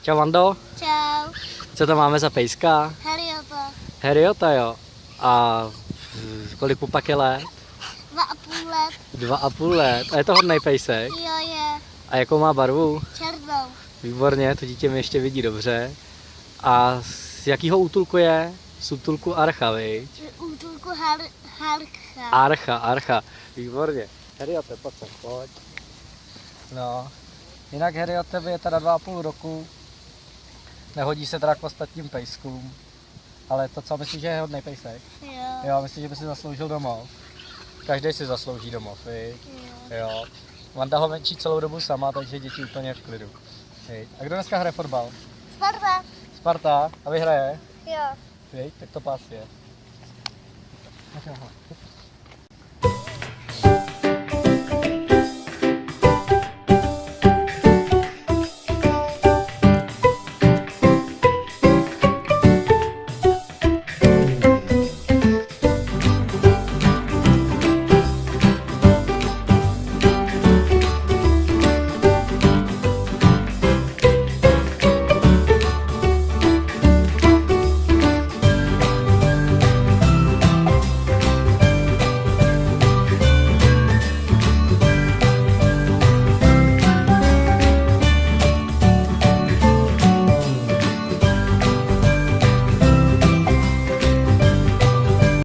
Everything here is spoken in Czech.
Čau Vando, Čau. co to máme za pejska? Heriota. Heriota jo. A kolik pupak je let? 2,5 let. 2,5 let. A je to hodnej pejsek. Jo, je. A jakou má barvu? Černou. Výborně, to dítě mi ještě vidí dobře. A z jakého útulku je? Z útulku Archa, viď? Útulku Harcha. Archa. Výborně. Heriote, pojď sem, pojď. No, jinak Heriote je teda 2,5 roku. Nehodí se teda k ostatním pejskům. Ale to, co myslíš, že je hodnej pejsek? Jo. Jo, myslím, že by si zasloužil domov. Každý si zaslouží domov, viď? Jo. Vanda ho venčí celou dobu sama, takže děti úplně v klidu. Viď? A kdo dneska hraje fotbal? Sparta. Sparta. A vyhraje? Jo. Viď? Tak to pás je. Tak jo, hele.